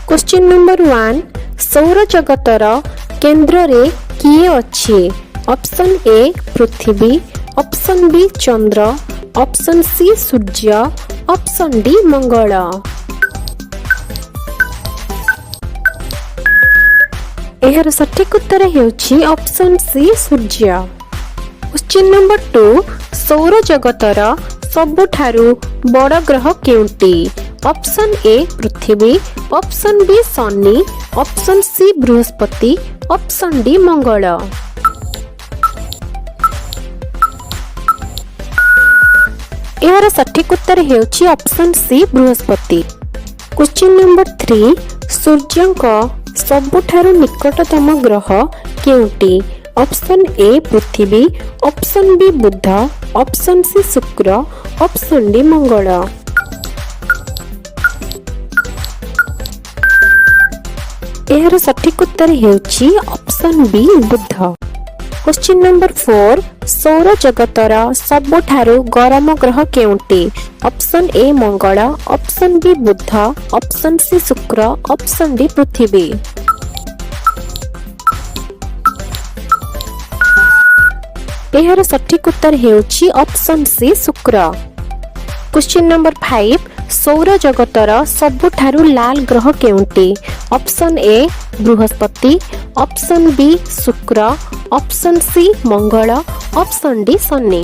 Question number 1 सौर जगतर केंद्र रे किए अच्छे। ऑप्शन ए पृथ्वी, ऑप्शन बी चंद्र, ऑप्शन सी सूर्य, ऑप्शन डी मंगल। एहर सठिक उत्तर हेउछि ऑप्शन सी सूर्य। क्वेश्चन नंबर 2 सौर जगतर सबुठारु बड़ ग्रह केउंटी। ऑप्शन ए पृथ्वी, ऑप्शन बी शनि, ऑप्शन सी बृहस्पति, ऑप्शन डी मंगल। एहर सठिक उत्तर हेउछि ऑप्शन सी बृहस्पति। क्वेश्चन नंबर 3 सूर्यंक सबुठारु निकटतम ग्रह केउंटी। ऑप्शन ए पृथ्वी, ऑप्शन बी बुध, ऑप्शन सी शुक्र, ऑप्शन डी मंगल। एहर सठिक उत्तर हेउछि ऑप्शन बी बुध। क्वेश्चन नंबर 4 सौर जगतर सबुठारु गरम ग्रह केउंटी। ऑप्शन ए मंगल, ऑप्शन बी बुध, ऑप्शन सी शुक्र, ऑप्शन डी पृथ्वी। एहर सठिक उत्तर हेउछि ऑप्शन सी शुक्र। क्वेश्चन नंबर 5 सौर जगतर सबुठारु लाल ग्रह केउंटी। ऑप्शन ए बृहस्पति, ऑप्शन बी शुक्र, ऑप्शन सी मंगल, ऑप्शन डी शनि।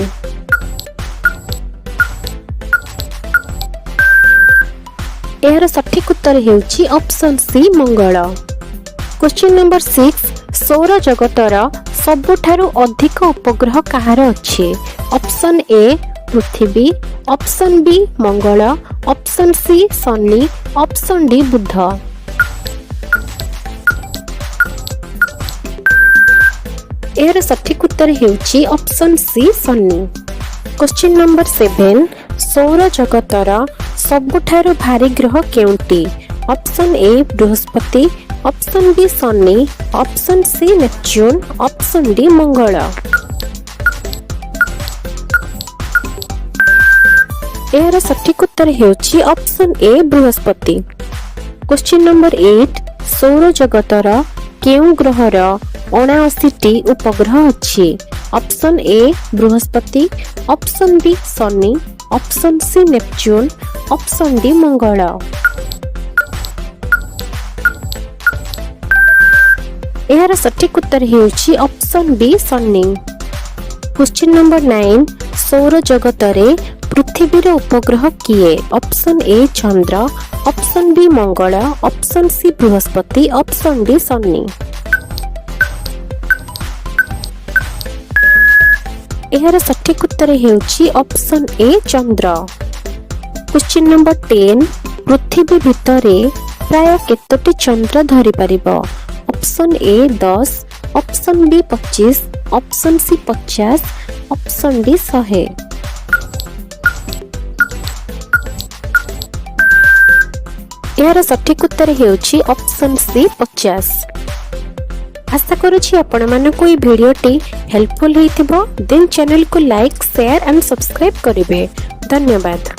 एहर सठिक उत्तर हेउछि ऑप्शन सी मंगल। क्वेश्चन नंबर 6 सौर जगतर सबुठारु अधिक उपग्रह कहार अछि। ऑप्शन ए पृथ्वी, ऑप्शन बी मंगल, ऑप्शन सी शनि, ऑप्शन डी बुध। एहर सठिक उत्तर हेउछि ऑप्शन सी शनि। क्वेश्चन नंबर 7 सौर जगतर सबुठारु भारी ग्रह केउंटी। ऑप्शन ए बृहस्पति, ऑप्शन बी शनि, option C Neptune, option D मंगल। एहर सठिक उत्तर हेउछि ऑप्शन ए बृहस्पति। क्वेश्चन नंबर 8 सौर जगतर केउ ग्रहर 79टी उपग्रह अछि। ऑप्शन ए बृहस्पति, ऑप्शन बी शनि, option C Neptune, option D मंगल। एहर सठिक उत्तर हेउछि ऑप्शन बी शनि। क्वेश्चन नंबर 9 सौर जगतरे पृथ्वीर उपग्रह किए। ऑप्शन ए चंद्र, ऑप्शन बी मंगल, ऑप्शन सी बृहस्पति, ऑप्शन डी शनि। एहर सठिक उत्तर हेउछि ऑप्शन ए चंद्र। क्वेश्चन नंबर 10 पृथ्वी भितरे प्राय केतोटी चंद्र धरि परिबो। Option A 10, option B 25, option C 50, option D 100। एहर सठिक उत्तर हेउछि ऑप्शन सी 50। आशा करूछि आपण मानको ई भिडियोटी हेल्पफुल हेतिबो। देन चैनल को लाइक, शेयर एंड सब्सक्राइब करिवे। धन्यवाद।